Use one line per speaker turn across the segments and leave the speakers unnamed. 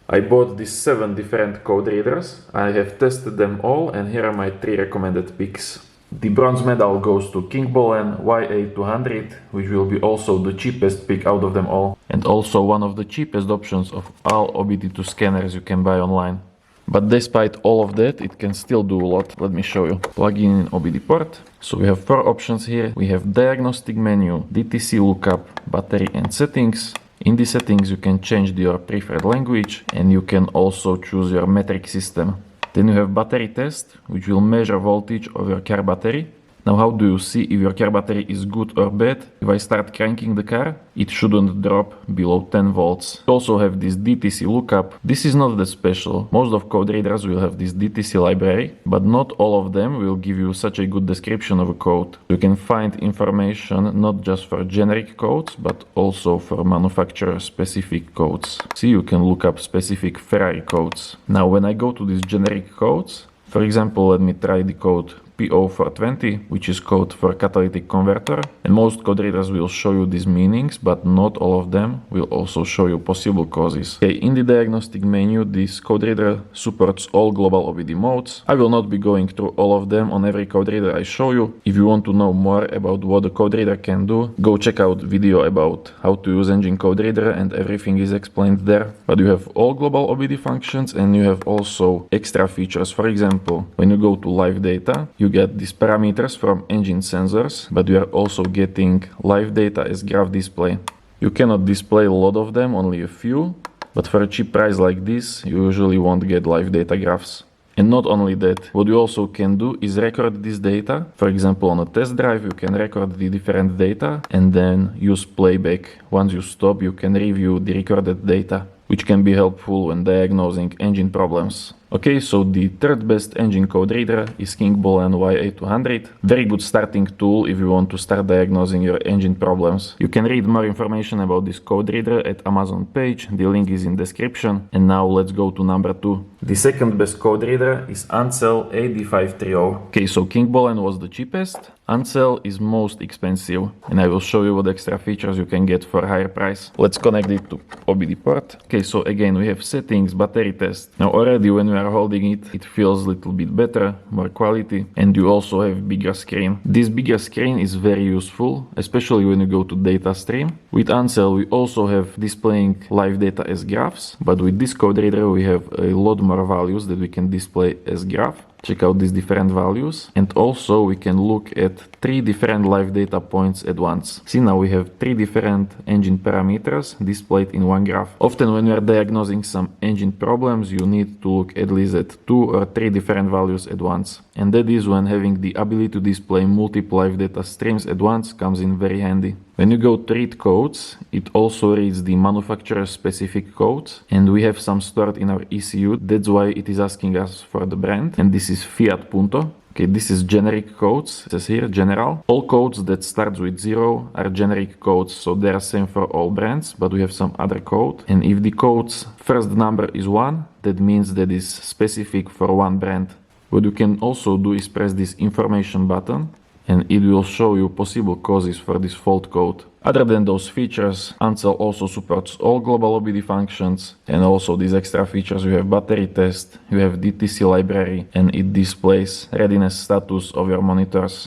I bought these 7 different code readers. I have tested them all, and here are my 3 recommended picks. The bronze medal goes to Kingbolen YA200, which will be also the cheapest pick out of them all, and also one of the cheapest options of all OBD2 scanners you can buy online. But despite all of that, it can still do a lot. Let me show you. Plug in OBD port. So we have 4 options here. We have diagnostic menu, DTC lookup, battery and settings. In the settings you can change your preferred language, and you can also choose your metric system. Then you have battery test, which will measure voltage of your car battery. Now how do you see if your car battery is good or bad? If I start cranking the car, it shouldn't drop below 10 volts. You also have this DTC lookup. This is not that special. Most of code readers will have this DTC library, but not all of them will give you such a good description of a code. You can find information not just for generic codes, but also for manufacturer specific codes. See, you can look up specific Ferrari codes. Now when I go to these generic codes, for example, let me try the code P0420, which is code for catalytic converter, and most code readers will show you these meanings, but not all of them will also show you possible causes. Okay, in the diagnostic menu, this code reader supports all global OBD modes. I will not be going through all of them on every code reader I show you. If you want to know more about what the code reader can do, go check out video about how to use engine code reader, and everything is explained there. But you have all global OBD functions, and you have also extra features. For example, when you go to live data, you get these parameters from engine sensors, but you are also getting live data as graph display. You cannot display a lot of them, only a few, but for a cheap price like this, you usually won't get live data graphs. And not only that, what you also can do is record this data. For example, on a test drive, you can record the different data and then use playback. Once you stop, you can review the recorded data, which can be helpful when diagnosing engine problems. Okay, so the third best engine code reader is Kingbolen YA200. Very good starting tool if you want to start diagnosing your engine problems. You can read more information about this code reader at Amazon page, the link is in description. And now let's go to number 2. The second best code reader is Ancel AD530. Okay, so Kingbolen was the cheapest. Ancel is most expensive, and I will show you what extra features you can get for a higher price. Let's connect it to OBD port. Okay, so again we have settings, battery test. Now already when we are holding it, it feels a little bit better, more quality, and you also have bigger screen. This bigger screen is very useful, especially when you go to data stream. With Ancel we also have displaying live data as graphs, but with this code reader we have a lot more values that we can display as graph. Check out these different values, and also we can look at 3 different live data points at once. See, now we have 3 different engine parameters displayed in one graph. Often when you are diagnosing some engine problems, you need to look at least at 2 or 3 different values at once. And that is when having the ability to display multiple live data streams at once comes in very handy. When you go to read codes, it also reads the manufacturer specific codes, and we have some stored in our ECU. That's why it is asking us for the brand, and this is Fiat Punto. Okay, this is generic codes. It says here general. All codes that starts with 0 are generic codes, so they are same for all brands, but we have some other code. And if the code's first number is 1, that means that is specific for one brand. What you can also do is press this information button, and it will show you possible causes for this fault code. Other than those features, Ancel also supports all global OBD functions, and also these extra features. You have battery test, you have DTC library, and it displays readiness status of your monitors.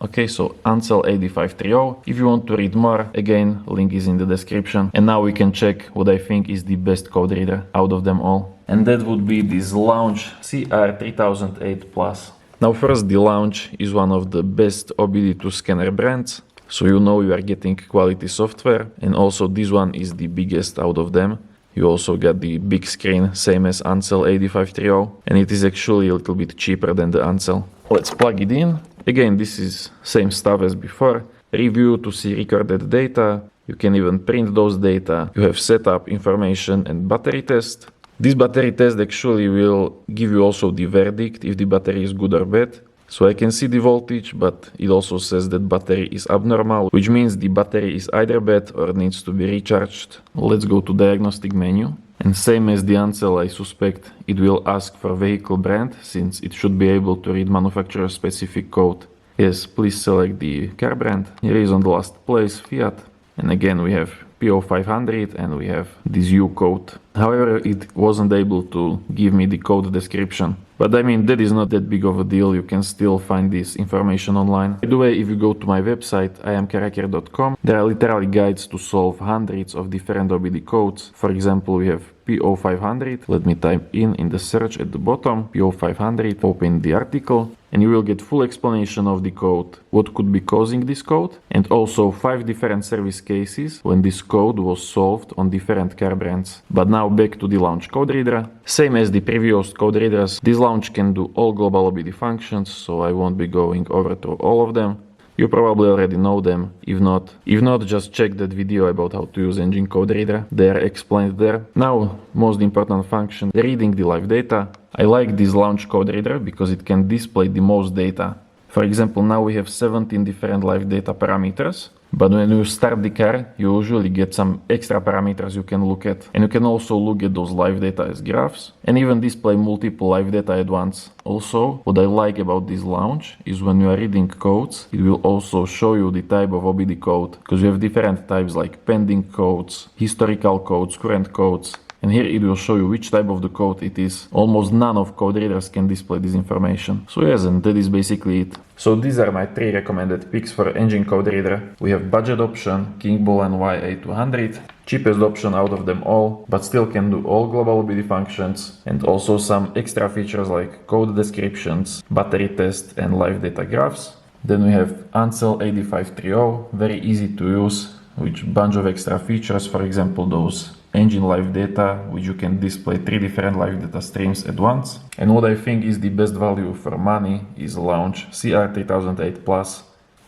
Okay, so Ancel AD530. If you want to read more, again, link is in the description. And now we can check what I think is the best code reader out of them all. And that would be this Launch CR3008 Plus. Now first, the Launch is one of the best OBD2 scanner brands, so you know you are getting quality software, and also this one is the biggest out of them. You also got the big screen, same as Ancel AD530, and it is actually a little bit cheaper than the Ancel. Let's plug it in. Again, this is same stuff as before. Review to see recorded data. You can even print those data. You have setup information and battery test. This battery test actually will give you also the verdict if the battery is good or bad. So I can see the voltage, but it also says that battery is abnormal, which means the battery is either bad or needs to be recharged. Let's go to diagnostic menu. And same as the Ancel, I suspect it will ask for vehicle brand, since it should be able to read manufacturer specific code. Yes, please select the car brand. Here is on the last place, Fiat. And again we have P0500 and we have this U code. However, it wasn't able to give me the code description. But I mean, that is not that big of a deal. You can still find this information online. By the way, if you go to my website, iamcracker.com, there are literally guides to solve hundreds of different OBD codes. For example, we have P0500. Let me type in the search at the bottom, P0500, open the article, and you will get full explanation of the code, what could be causing this code, and also 5 different service cases when this code was solved on different car brands. But now back to the launch code reader. Same as the previous code readers, this launch can do all global OBD functions, so I won't be going over through all of them. You probably already know them. If not, just check that video about how to use engine code reader. They are explained there. Now, most important function, reading the live data. I like this launch code reader because it can display the most data. For example, now we have 17 different live data parameters. But when you start the car, you usually get some extra parameters you can look at. And you can also look at those live data as graphs and even display multiple live data at once. Also, what I like about this launch is when you are reading codes, it will also show you the type of OBD code, because you have different types like pending codes, historical codes, current codes. And here it will show you which type of the code it is. Almost none of code readers can display this information. So yes, and that is basically it. So these are my 3 recommended picks for engine code reader. We have budget option, Kingbolen YA200, cheapest option out of them all, but still can do all global OBD functions, and also some extra features like code descriptions, battery test, and live data graphs. Then we have Ancel 8530, very easy to use, with bunch of extra features, for example those engine live data, which you can display 3 different live data streams at once. And what I think is the best value for money is launch CR3008 Plus.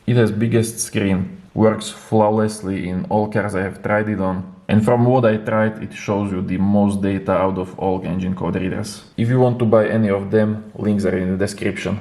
It has biggest screen, works flawlessly in all cars I have tried it on, and from what I tried, it shows you the most data out of all engine code readers. If you want to buy any of them, links are in the description.